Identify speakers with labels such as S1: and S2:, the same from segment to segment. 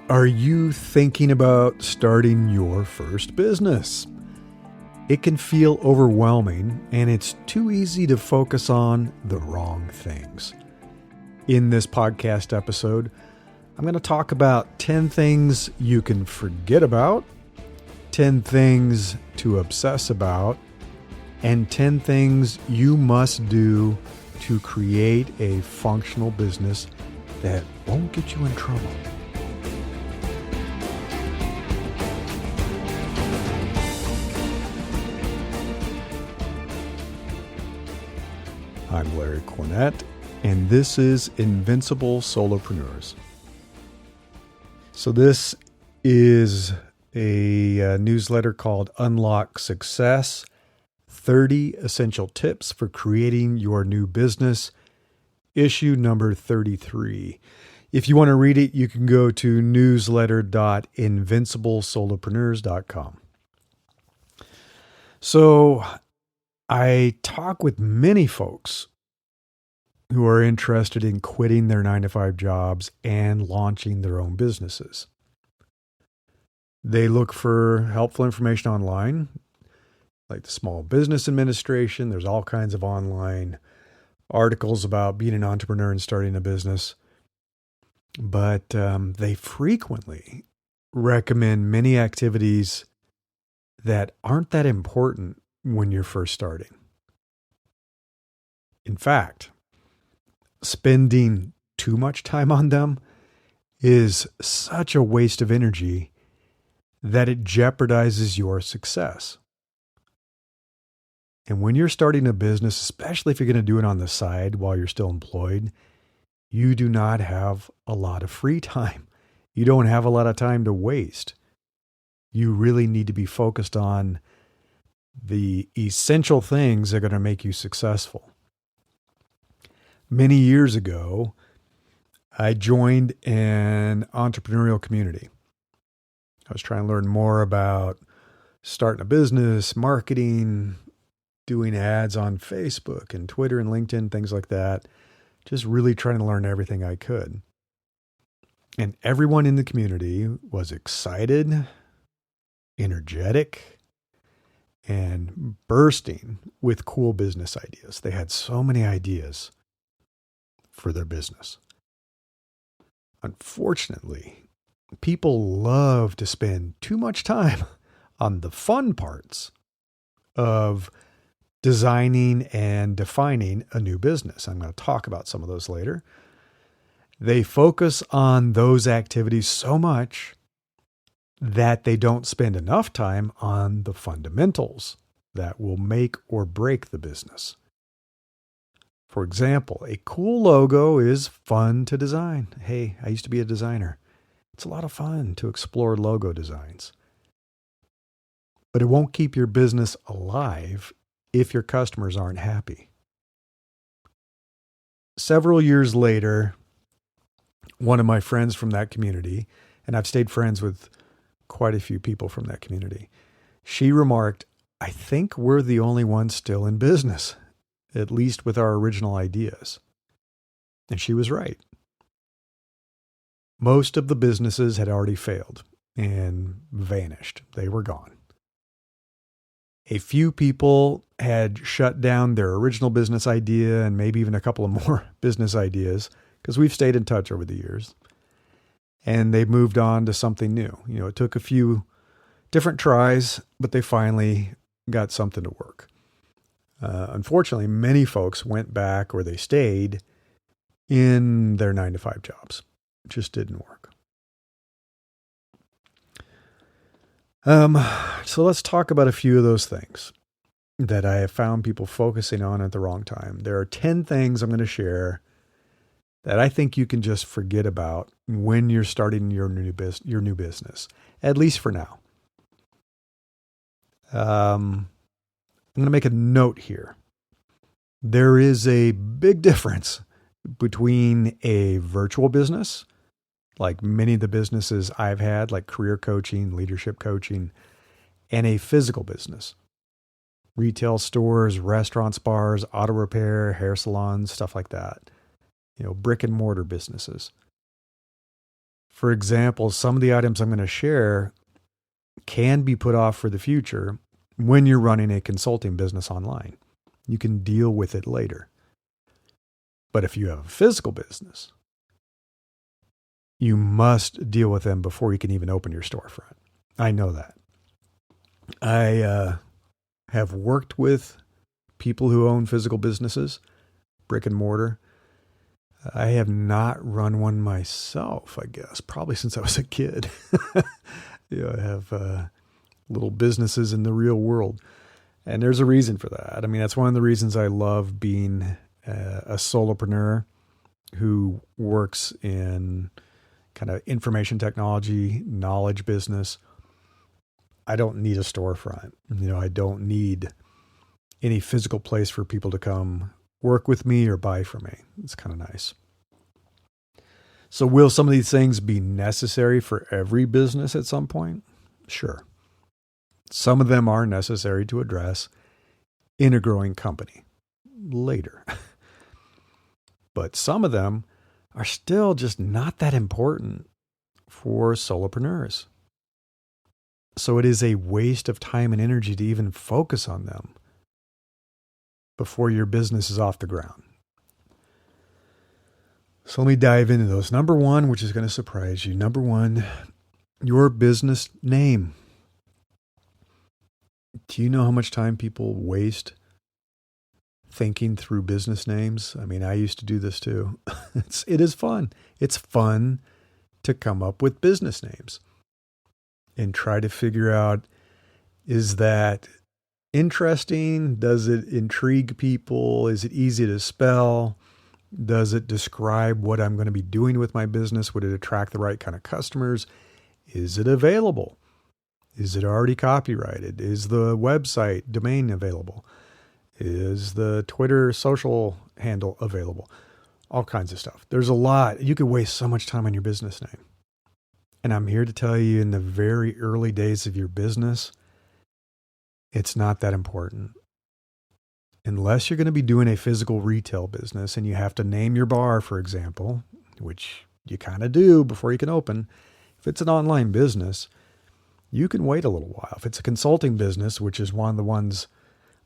S1: Are you thinking about starting your first business? It can feel overwhelming, and it's too easy to focus on the wrong things. In this podcast episode, I'm going to talk about 10 things you can forget about, 10 things to obsess about, and 10 things you must do to create a functional business that won't get you in trouble. I'm Larry Cornett, and this is Invincible Solopreneurs. So this is a newsletter called Unlock Success, 30 Essential Tips for Creating Your New Business, issue number 33. If you want to read it, you can go to newsletter.invinciblesolopreneurs.com. So I talk with many folks who are interested in quitting their 9-to-5 jobs and launching their own businesses. They look for helpful information online, like the Small Business Administration. There's all kinds of online articles about being an entrepreneur and starting a business. But they frequently recommend many activities that aren't that important when you're first starting. In fact, spending too much time on them is such a waste of energy that it jeopardizes your success. And when you're starting a business, especially if you're going to do it on the side while you're still employed, you do not have a lot of free time. You don't have a lot of time to waste. You really need to be focused on the essential things that are going to make you successful. Many years ago, I joined an entrepreneurial community. I was trying to learn more about starting a business, marketing, doing ads on Facebook and Twitter and LinkedIn, things like that. Just really trying to learn everything I could. And everyone in the community was excited, energetic, and bursting with cool business ideas. They had so many ideas for their business. Unfortunately, people love to spend too much time on the fun parts of designing and defining a new business. I'm going to talk about some of those later. They focus on those activities so much that they don't spend enough time on the fundamentals that will make or break the business. For example, a cool logo is fun to design. Hey, I used to be a designer. It's a lot of fun to explore logo designs. But it won't keep your business alive if your customers aren't happy. Several years later, one of my friends from that community, and I've stayed friends with quite a few people from that community, she remarked, "I think we're the only ones still in business, at least with our original ideas." And she was right. Most of the businesses had already failed and vanished. They were gone. A few people had shut down their original business idea and maybe even a couple of more business ideas, because we've stayed in touch over the years. And they moved on to something new. It took a few different tries, but they finally got something to work. Unfortunately, many folks went back, or they stayed in their 9-to-5 jobs. It just didn't work. So let's talk about a few of those things that I have found people focusing on at the wrong time. There are 10 things I'm going to share that I think you can just forget about when you're starting your new business, at least for now. I'm going to make a note here. There is a big difference between a virtual business, like many of the businesses I've had, like career coaching, leadership coaching, and a physical business. Retail stores, restaurants, bars, auto repair, hair salons, stuff like that. Brick and mortar businesses. For example, some of the items I'm going to share can be put off for the future when you're running a consulting business online. You can deal with it later. But if you have a physical business, you must deal with them before you can even open your storefront. I know that. I have worked with people who own physical businesses, brick and mortar. I have not run one myself, I guess, probably since I was a kid. I have little businesses in the real world. And there's a reason for that. I mean, that's one of the reasons I love being a solopreneur who works in kind of information technology, knowledge business. I don't need a storefront. I don't need any physical place for people to come work with me or buy from me. It's kind of nice. So will some of these things be necessary for every business at some point? Sure. Some of them are necessary to address in a growing company later. But some of them are still just not that important for solopreneurs. So it is a waste of time and energy to even focus on them before your business is off the ground. So let me dive into those. Number one, which is going to surprise you. Number one, your business name. Do you know how much time people waste thinking through business names? I mean, I used to do this too. It is fun. It's fun to come up with business names and try to figure out, is that interesting? Does it intrigue people? Is it easy to spell? Does it describe what I'm going to be doing with my business? Would it attract the right kind of customers? Is it available? Is it already copyrighted? Is the website domain available? Is the Twitter social handle available? All kinds of stuff. There's a lot. You could waste so much time on your business name. And I'm here to tell you, in the very early days of your business, it's not that important. Unless you're going to be doing a physical retail business and you have to name your bar, for example, which you kind of do before you can open. If it's an online business, you can wait a little while. If it's a consulting business, which is one of the ones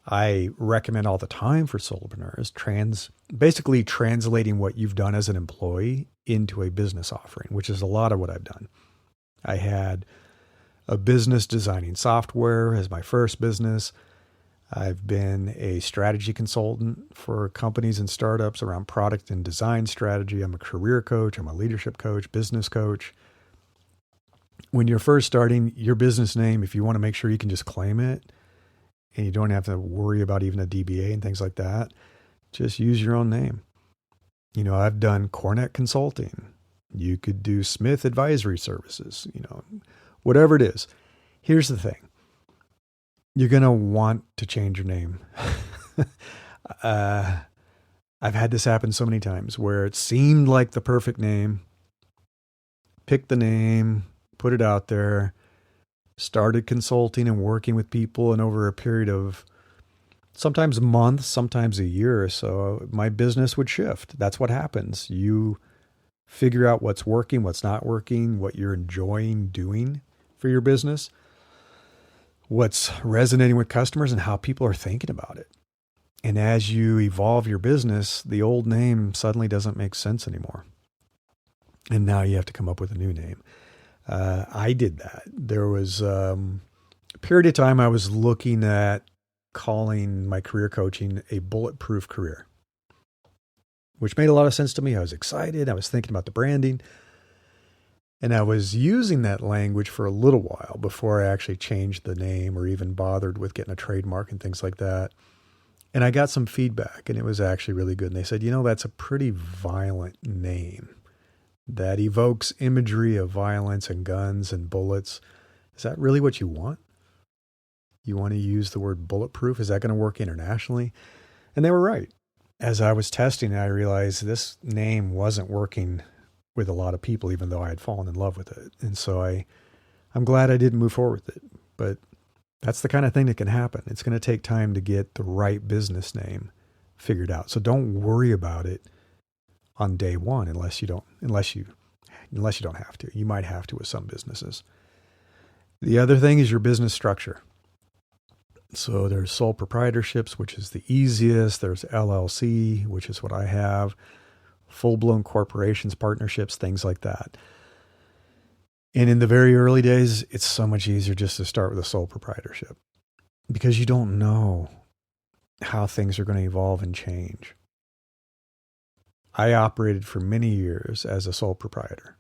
S1: I recommend all the time for solopreneurs, basically translating what you've done as an employee into a business offering, which is a lot of what I've done. I had a business designing software as my first business. I've been a strategy consultant for companies and startups around product and design strategy. I'm a career coach. I'm a leadership coach, business coach. When you're first starting your business name, if you want to make sure you can just claim it and you don't have to worry about even a DBA and things like that, just use your own name. I've done Cornet Consulting. You could do Smith Advisory Services, whatever it is. Here's the thing. You're going to want to change your name. I've had this happen so many times where it seemed like the perfect name. Picked the name, put it out there, started consulting and working with people, and over a period of sometimes months, sometimes a year or so, my business would shift. That's what happens. You figure out what's working, what's not working, what you're enjoying doing for your business, what's resonating with customers, and how people are thinking about it. And as you evolve your business, the old name suddenly doesn't make sense anymore. And now you have to come up with a new name. I did that. There was a period of time I was looking at calling my career coaching a bulletproof career, which made a lot of sense to me. I was excited. I was thinking about the branding. And I was using that language for a little while before I actually changed the name or even bothered with getting a trademark and things like that. And I got some feedback, and it was actually really good. And they said, that's a pretty violent name that evokes imagery of violence and guns and bullets. Is that really what you want? You want to use the word bulletproof? Is that going to work internationally? And they were right. As I was testing it, I realized this name wasn't working with a lot of people, even though I had fallen in love with it. And so I'm glad I didn't move forward with it. But that's the kind of thing that can happen. It's going to take time to get the right business name figured out. So don't worry about it on day one unless you unless you don't have to. You might have to with some businesses. The other thing is your business structure. So there's sole proprietorships, which is the easiest. There's LLC, which is what I have. Full-blown corporations, partnerships, things like that. And in the very early days, it's so much easier just to start with a sole proprietorship because you don't know how things are going to evolve and change. I operated for many years as a sole proprietor,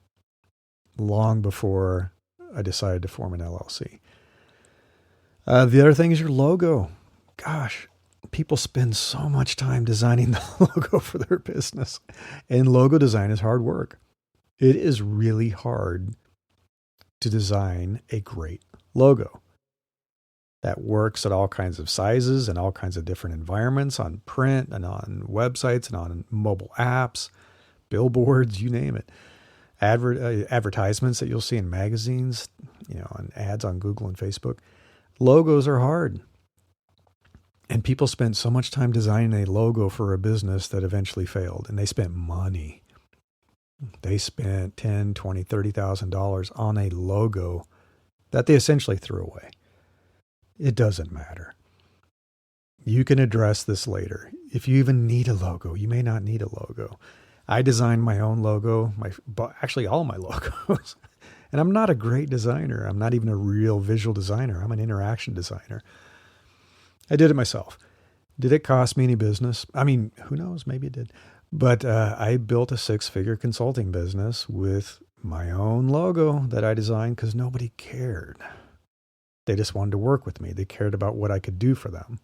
S1: long before I decided to form an LLC. The other thing is your logo. Gosh, people spend so much time designing the logo for their business. And logo design is hard work. It is really hard to design a great logo that works at all kinds of sizes and all kinds of different environments, on print and on websites and on mobile apps, billboards, you name it. Advertisements that you'll see in magazines, and ads on Google and Facebook. Logos are hard. And people spent so much time designing a logo for a business that eventually failed. And they spent money. They spent $10,000, $20,000, $30,000 on a logo that they essentially threw away. It doesn't matter. You can address this later. If you even need a logo, you may not need a logo. I designed my own logo, actually all my logos. And I'm not a great designer. I'm not even a real visual designer. I'm an interaction designer. I did it myself. Did it cost me any business? I mean, who knows? Maybe it did. But I built a 6-figure consulting business with my own logo that I designed because nobody cared. They just wanted to work with me. They cared about what I could do for them.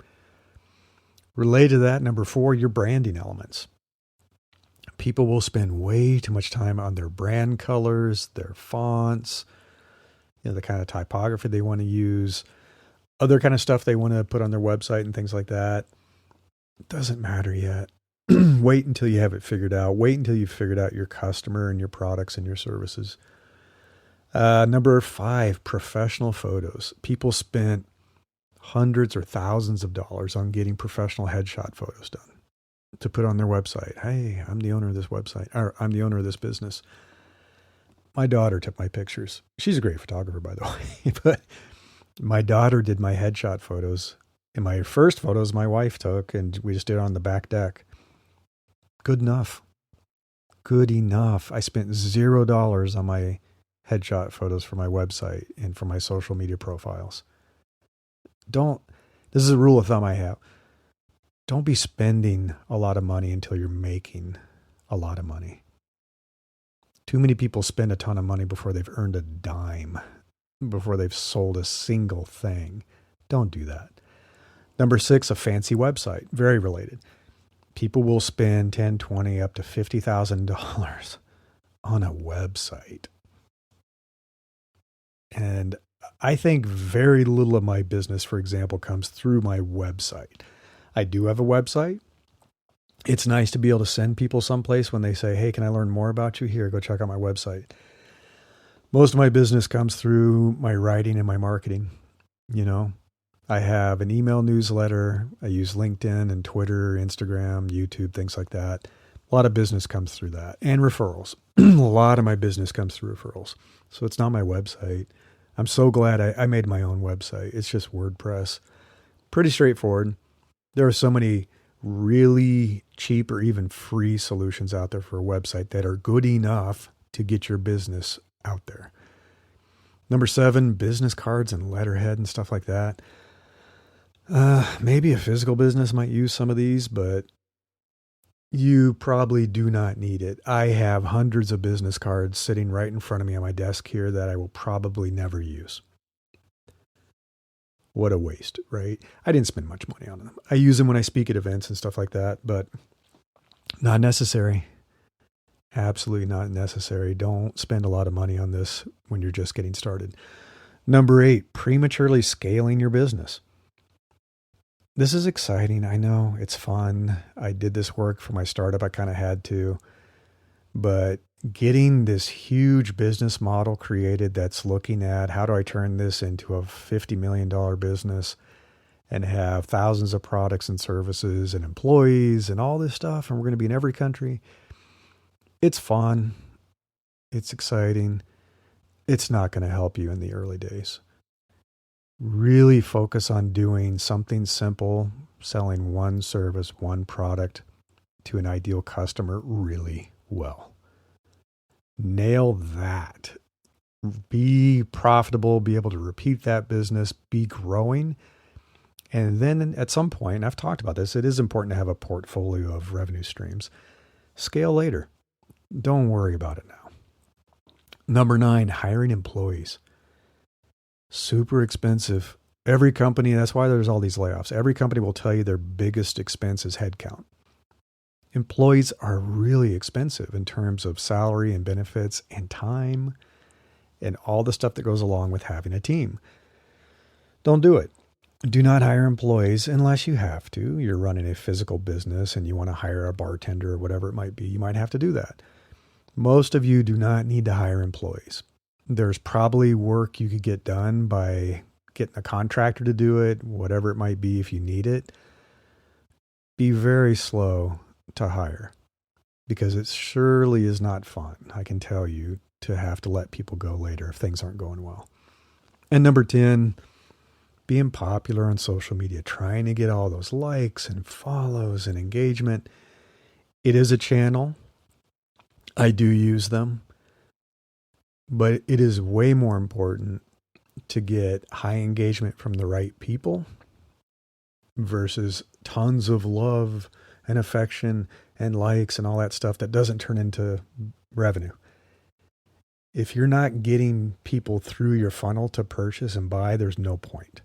S1: Related to that, number 4, your branding elements. People will spend way too much time on their brand colors, their fonts, the kind of typography they want to use, other kind of stuff they want to put on their website and things like that. It doesn't matter yet. Wait until you have it figured out. Wait until you've figured out your customer and your products and your services. Number 5, professional photos. People spent hundreds or thousands of dollars on getting professional headshot photos done to put on their website. Hey, I'm the owner of this website, or I'm the owner of this business. My daughter took my pictures. She's a great photographer, by the way, but my daughter did my headshot photos. And my first photos my wife took, and we just did it on the back deck. Good enough. Good enough. I spent $0 on my headshot photos for my website and for my social media profiles. This is a rule of thumb I have. Don't be spending a lot of money until you're making a lot of money. Too many people spend a ton of money before they've earned a dime, before they've sold a single thing. Don't do that. Number 6, a fancy website. Very related. People will spend $10, $20, up to $50,000 on a website. And I think very little of my business, for example, comes through my website. I do have a website. It's nice to be able to send people someplace when they say, hey, can I learn more about you? Here, go check out my website. Most of my business comes through my writing and my marketing. I have an email newsletter. I use LinkedIn and Twitter, Instagram, YouTube, things like that. A lot of business comes through that. And referrals. A lot of my business comes through referrals. So it's not my website. I'm so glad I made my own website. It's just WordPress. Pretty straightforward. There are so many really cheap or even free solutions out there for a website that are good enough to get your business out there. Number 7, business cards and letterhead and stuff like that. Maybe a physical business might use some of these, but you probably do not need it. I have hundreds of business cards sitting right in front of me on my desk here that I will probably never use. What a waste, right? I didn't spend much money on them. I use them when I speak at events and stuff like that, but not necessary. Absolutely not necessary. Don't spend a lot of money on this when you're just getting started. Number 8, prematurely scaling your business. This is exciting. I know it's fun. I did this work for my startup. I kind of had to, but getting this huge business model created that's looking at how do I turn this into a $50 million business and have thousands of products and services and employees and all this stuff. And we're going to be in every country. It's fun. It's exciting. It's not going to help you in the early days. Really focus on doing something simple, selling one service, one product to an ideal customer really well. Nail that. Be profitable, be able to repeat that business, be growing. And then at some point, and I've talked about this, it is important to have a portfolio of revenue streams. Scale later. Don't worry about it now. Number 9, hiring employees. Super expensive. Every company, that's why there's all these layoffs. Every company will tell you their biggest expense is headcount. Employees are really expensive in terms of salary and benefits and time and all the stuff that goes along with having a team. Don't do it. Do not hire employees unless you have to. You're running a physical business and you want to hire a bartender or whatever it might be. You might have to do that. Most of you do not need to hire employees. There's probably work you could get done by getting a contractor to do it, whatever it might be if you need it. Be very slow to hire because it surely is not fun, I can tell you, to have to let people go later if things aren't going well. And number 10, being popular on social media, trying to get all those likes and follows and engagement. It is a channel. I do use them. But it is way more important to get high engagement from the right people versus tons of love and affection and likes and all that stuff that doesn't turn into revenue. If you're not getting people through your funnel to purchase and buy, there's no point.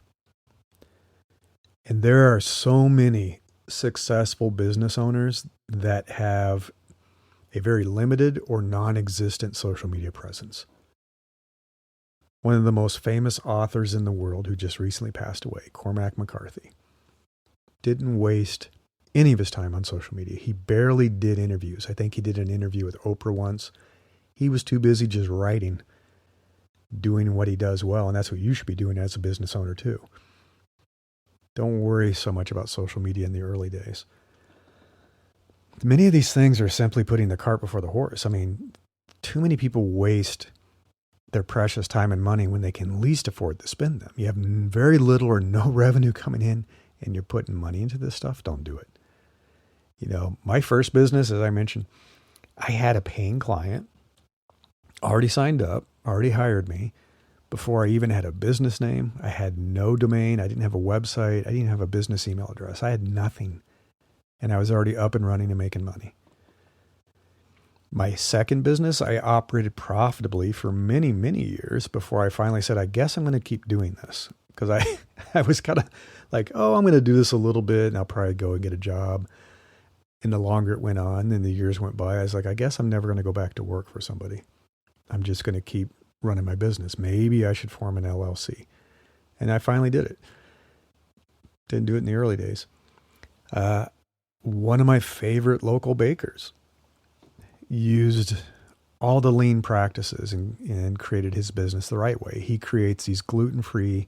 S1: And there are so many successful business owners that have a very limited or non-existent social media presence. One of the most famous authors in the world who just recently passed away, Cormac McCarthy, didn't waste any of his time on social media. He barely did interviews. I think he did an interview with Oprah once. He was too busy just writing, doing what he does well, and that's what you should be doing as a business owner too. Don't worry so much about social media in the early days. Many of these things are simply putting the cart before the horse. I mean, too many people waste their precious time and money when they can least afford to spend them. You have very little or no revenue coming in and you're putting money into this stuff. Don't do it. You know, my first business, as I mentioned, I had a paying client, already signed up, already hired me before I even had a business name. I had no domain. I didn't have a website. I didn't have a business email address. I had nothing. And I was already up and running and making money. My second business, I operated profitably for many, many years before I finally said, I guess I'm going to keep doing this. Because I was kind of like, oh, I'm going to do this a little bit and I'll probably go and get a job. And the longer it went on and the years went by, I was like, I guess I'm never going to go back to work for somebody. I'm just going to keep running my business. Maybe I should form an LLC. And I finally did it. Didn't do it in the early days. One of my favorite local bakers used all the lean practices and created his business the right way. He creates these gluten-free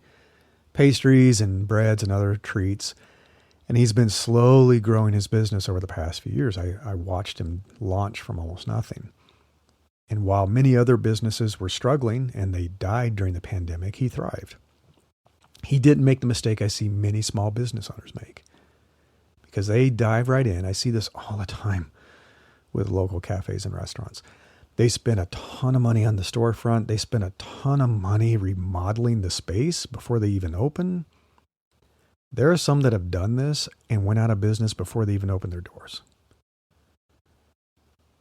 S1: pastries and breads and other treats. And he's been slowly growing his business over the past few years. I watched him launch from almost nothing. And while many other businesses were struggling and they died during the pandemic, he thrived. He didn't make the mistake I see many small business owners make because they dive right in. I see this all the time with local cafes and restaurants. They spend a ton of money on the storefront. They spend a ton of money remodeling the space before they even open. There are some that have done this and went out of business before they even opened their doors.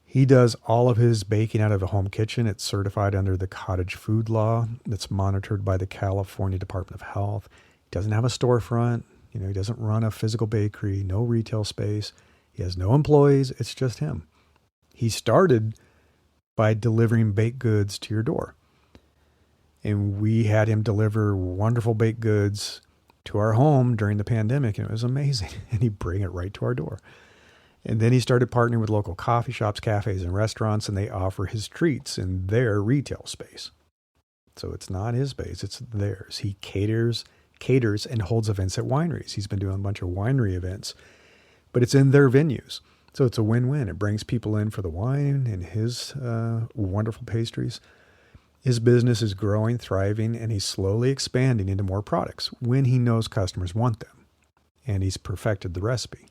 S1: He does all of his baking out of a home kitchen. It's certified under the cottage food law that's monitored by the California Department of Health. He doesn't have a storefront. He doesn't run a physical bakery, no retail space. He has no employees. It's just him. He started by delivering baked goods to your door. And we had him deliver wonderful baked goods to our home during the pandemic, and it was amazing. And he'd bring it right to our door. And then he started partnering with local coffee shops, cafes, and restaurants, and they offer his treats in their retail space. So it's not his space, it's theirs. He caters and holds events at wineries. He's been doing a bunch of winery events, but it's in their venues. So it's a win-win. It brings people in for the wine and his wonderful pastries. His business is growing, thriving, and he's slowly expanding into more products when he knows customers want them. And he's perfected the recipe.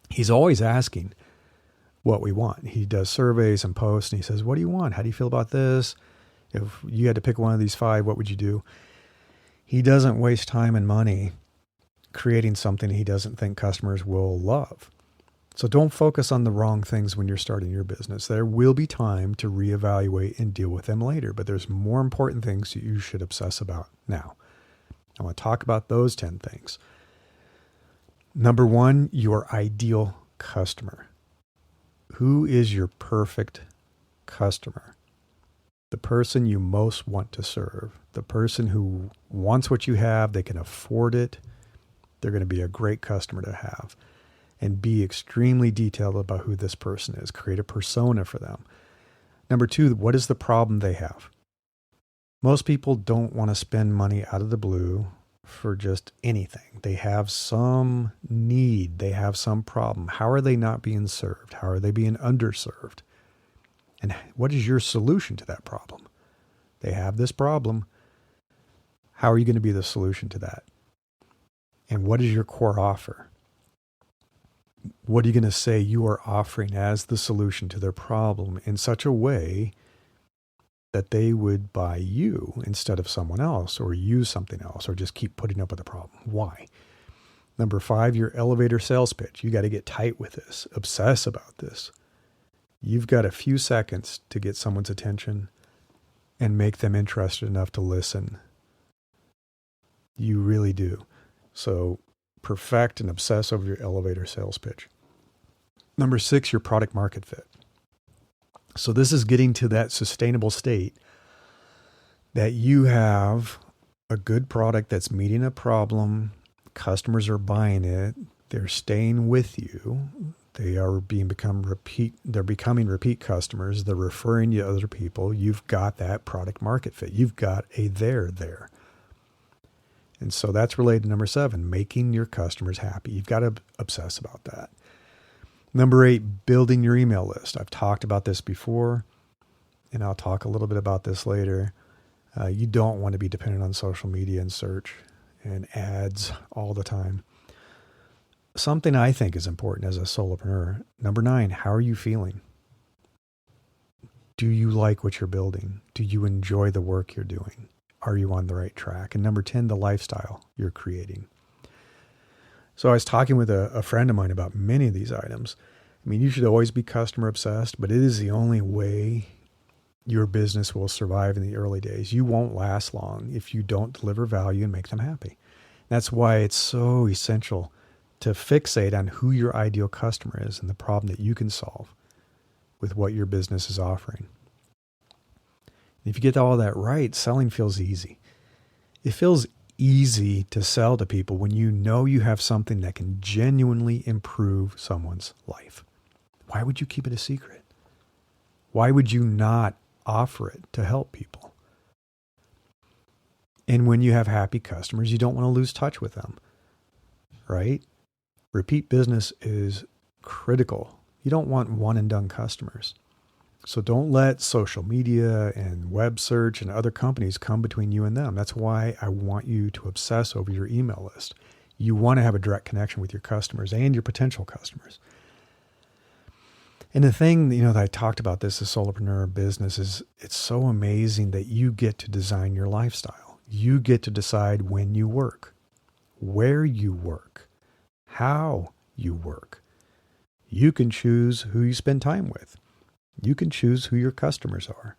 S1: He's always asking what we want. He does surveys and posts, and he says, what do you want? How do you feel about this? If you had to pick one of these 5, what would you do? He doesn't waste time and money creating something he doesn't think customers will love. So don't focus on the wrong things when you're starting your business. There will be time to reevaluate and deal with them later, but there's more important things that you should obsess about now. I want to talk about those 10 things. Number 1, your ideal customer. Who is your perfect customer? The person you most want to serve. The person who wants what you have, they can afford it. They're going to be a great customer to have. And be extremely detailed about who this person is. Create a persona for them. Number 2, what is the problem they have? Most people don't want to spend money out of the blue for just anything. They have some need. They have some problem. How are they not being served? How are they being underserved? And what is your solution to that problem? They have this problem. How are you going to be the solution to that? And what is your core offer? What are you going to say you are offering as the solution to their problem in such a way that they would buy you instead of someone else or use something else or just keep putting up with the problem? Why? Number 5, your elevator sales pitch. You got to get tight with this. Obsess about this. You've got a few seconds to get someone's attention and make them interested enough to listen. You really do. So perfect and obsess over your elevator sales pitch. Number 6, your product market fit. So this is getting to that sustainable state that you have a good product that's meeting a problem. Customers are buying it. They're staying with you. They are they're becoming repeat customers. They're referring you to other people. You've got that product market fit. You've got a there. And so that's related to number 7, making your customers happy. You've got to obsess about that. Number 8, building your email list. I've talked about this before, and I'll talk a little bit about this later. You don't want to be dependent on social media and search and ads all the time. Something I think is important as a solopreneur. Number 9, how are you feeling? Do you like what you're building? Do you enjoy the work you're doing? Are you on the right track? And number 10, the lifestyle you're creating. So I was talking with a friend of mine about many of these items. I mean, you should always be customer obsessed, but it is the only way your business will survive in the early days. You won't last long if you don't deliver value and make them happy. That's why it's so essential to fixate on who your ideal customer is and the problem that you can solve with what your business is offering. If you get all that right, selling feels easy. It feels easy to sell to people when you know you have something that can genuinely improve someone's life. Why would you keep it a secret? Why would you not offer it to help people? And when you have happy customers, you don't want to lose touch with them, right? Repeat business is critical. You don't want one and done customers. So don't let social media and web search and other companies come between you and them. That's why I want you to obsess over your email list. You want to have a direct connection with your customers and your potential customers. And the thing, that I talked about this as solopreneur business is it's so amazing that you get to design your lifestyle. You get to decide when you work, where you work, how you work. You can choose who you spend time with. You can choose who your customers are.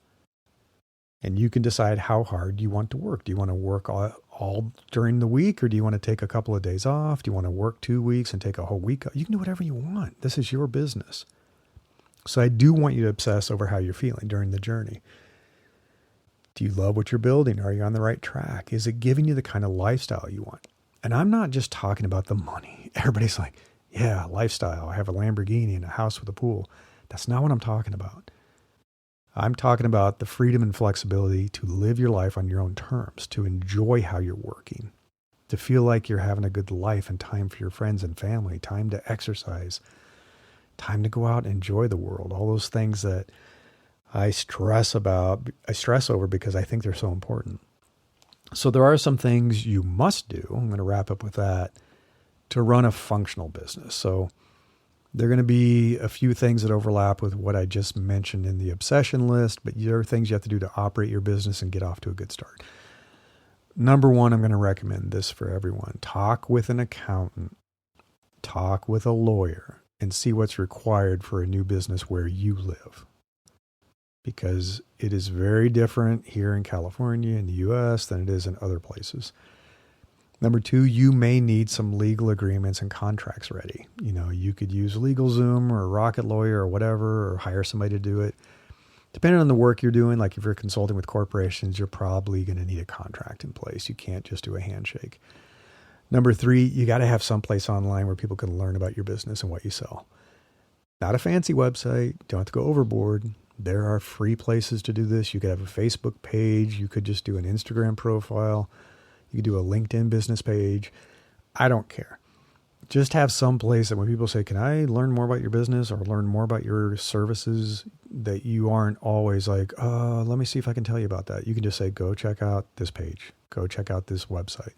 S1: And you can decide how hard you want to work. Do you want to work all during the week, or do you want to take a couple of days off? Do you want to work 2 weeks and take a whole week off? You can do whatever you want. This is your business. So I do want you to obsess over how you're feeling during the journey. Do you love what you're building? Are you on the right track? Is it giving you the kind of lifestyle you want? And I'm not just talking about the money. Everybody's like, yeah, lifestyle. I have a Lamborghini and a house with a pool. That's not what I'm talking about. I'm talking about the freedom and flexibility to live your life on your own terms, to enjoy how you're working, to feel like you're having a good life and time for your friends and family, time to exercise, Time to go out and enjoy the world. All those things that I stress over because I think they're so important. So there are some things you must do. I'm going to wrap up with that to run a functional business. So there are going to be a few things that overlap with what I just mentioned in the obsession list, but there are things you have to do to operate your business and get off to a good start. Number one, I'm going to recommend this for everyone. Talk with an accountant, talk with a lawyer, and see what's required for a new business where you live. Because it is very different here in California, in the US, than it is in other places. Number two, you may need some legal agreements and contracts ready. You could use LegalZoom or Rocket Lawyer or whatever, or hire somebody to do it. Depending on the work you're doing, like if you're consulting with corporations, you're probably going to need a contract in place. You can't just do a handshake. Number three, you got to have someplace online where people can learn about your business and what you sell. Not a fancy website. Don't have to go overboard. There are free places to do this. You could have a Facebook page. You could just do an Instagram profile. You could do a LinkedIn business page. I don't care. Just have some place that when people say, can I learn more about your business or learn more about your services, that you aren't always like, let me see if I can tell you about that. You can just say, go check out this page. Go check out this website.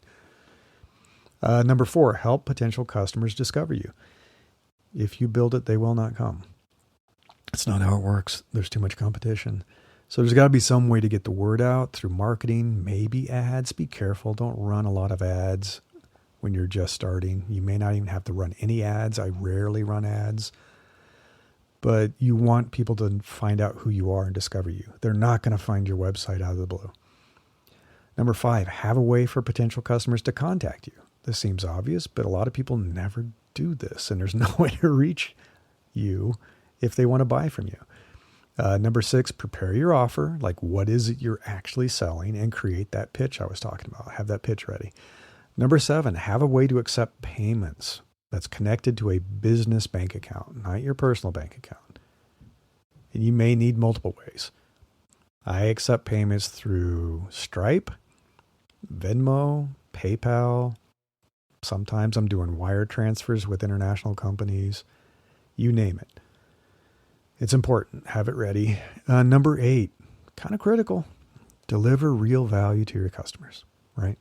S1: Number four, help potential customers discover you. If you build it, they will not come. That's not how it works. There's too much competition. So there's got to be some way to get the word out through marketing, maybe ads. Be careful. Don't run a lot of ads when you're just starting. You may not even have to run any ads. I rarely run ads. But you want people to find out who you are and discover you. They're not going to find your website out of the blue. Number five, have a way for potential customers to contact you. This seems obvious, but a lot of people never do this, and there's no way to reach you if they want to buy from you. Number six, prepare your offer. Like, what is it you're actually selling, and create that pitch I was talking about. Have that pitch ready. Number seven, have a way to accept payments that's connected to a business bank account, not your personal bank account. And you may need multiple ways. I accept payments through Stripe, Venmo, PayPal. Sometimes I'm doing wire transfers with international companies. You name it. It's important. Have it ready. Number eight, kind of critical. Deliver real value to your customers, right?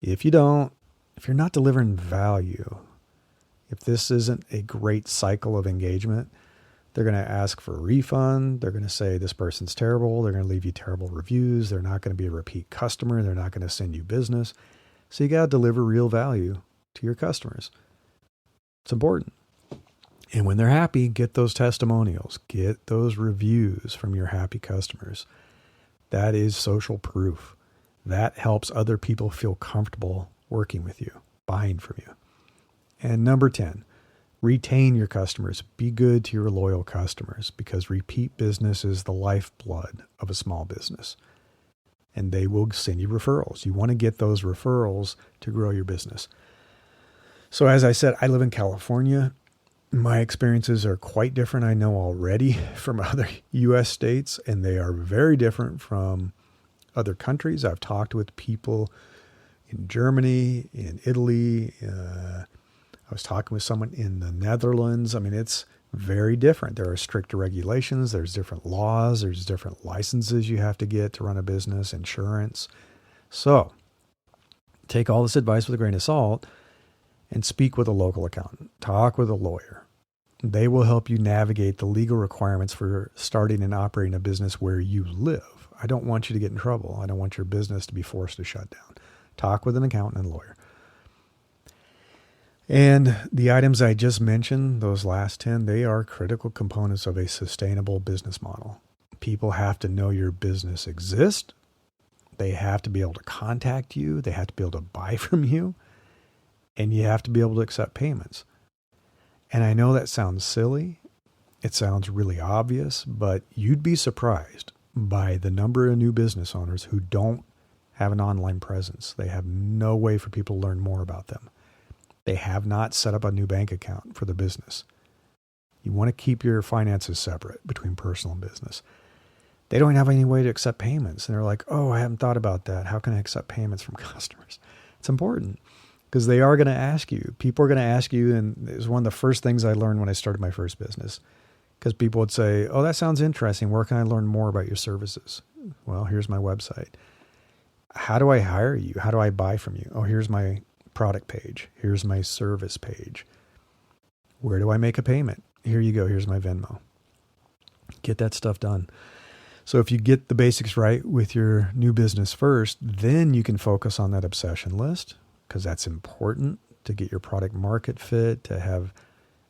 S1: If you're not delivering value, if this isn't a great cycle of engagement, they're going to ask for a refund. They're going to say this person's terrible. They're going to leave you terrible reviews. They're not going to be a repeat customer. They're not going to send you business. So you got to deliver real value to your customers. It's important. And when they're happy, get those testimonials, get those reviews from your happy customers. That is social proof. That helps other people feel comfortable working with you, buying from you. And number 10, retain your customers. Be good to your loyal customers, because repeat business is the lifeblood of a small business. And they will send you referrals. You want to get those referrals to grow your business. So as I said, I live in California. My experiences are quite different, I know already, from other U.S. states, and they are very different from other countries. I've talked with people in Germany, in Italy. I was talking with someone in the Netherlands. I mean, it's very different. There are stricter regulations. There's different laws. There's different licenses you have to get to run a business, insurance. So take all this advice with a grain of salt and speak with a local accountant. Talk with a lawyer. They will help you navigate the legal requirements for starting and operating a business where you live. I don't want you to get in trouble. I don't want your business to be forced to shut down. Talk with an accountant and lawyer. And the items I just mentioned, those last 10, they are critical components of a sustainable business model. People have to know your business exists. They have to be able to contact you. They have to be able to buy from you. And you have to be able to accept payments. And I know that sounds silly. It sounds really obvious, but you'd be surprised by the number of new business owners who don't have an online presence. They have no way for people to learn more about them. They have not set up a new bank account for the business. You want to keep your finances separate between personal and business. They don't have any way to accept payments. And they're like, oh, I haven't thought about that. How can I accept payments from customers? It's important. because they are going to ask you. People are going to ask you, and it was one of the first things I learned when I started my first business, because people would say, oh, that sounds interesting. Where can I learn more about your services? Well, here's my website. How do I hire you? How do I buy from you? Oh, here's my product page. Here's my service page. Where do I make a payment? Here you go. Here's my Venmo. Get that stuff done. So if you get the basics right with your new business first, then you can focus on that obsession list, because that's important to get your product market fit, to have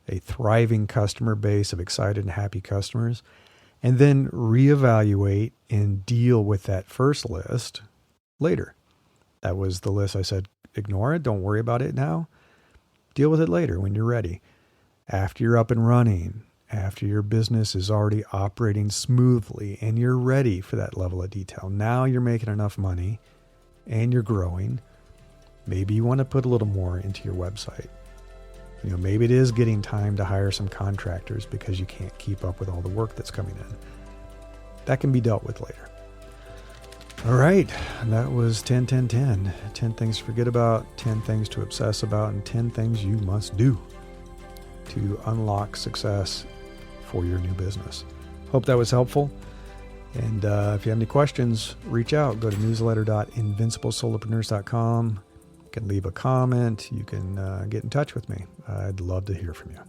S1: a thriving customer base of excited and happy customers, and then reevaluate and deal with that first list later. That was the list I said, ignore it. Don't worry about it now. Deal with it later when you're ready. After you're up and running, after your business is already operating smoothly and you're ready for that level of detail. Now you're making enough money and you're growing. Maybe you want to put a little more into your website. Maybe it is getting time to hire some contractors because you can't keep up with all the work that's coming in. That can be dealt with later. All right, that was 10, 10, 10. 10 things to forget about, 10 things to obsess about, and 10 things you must do to unlock success for your new business. Hope that was helpful. And if you have any questions, reach out. Go to newsletter.invinciblesolopreneurs.com. You can leave a comment. You can get in touch with me. I'd love to hear from you.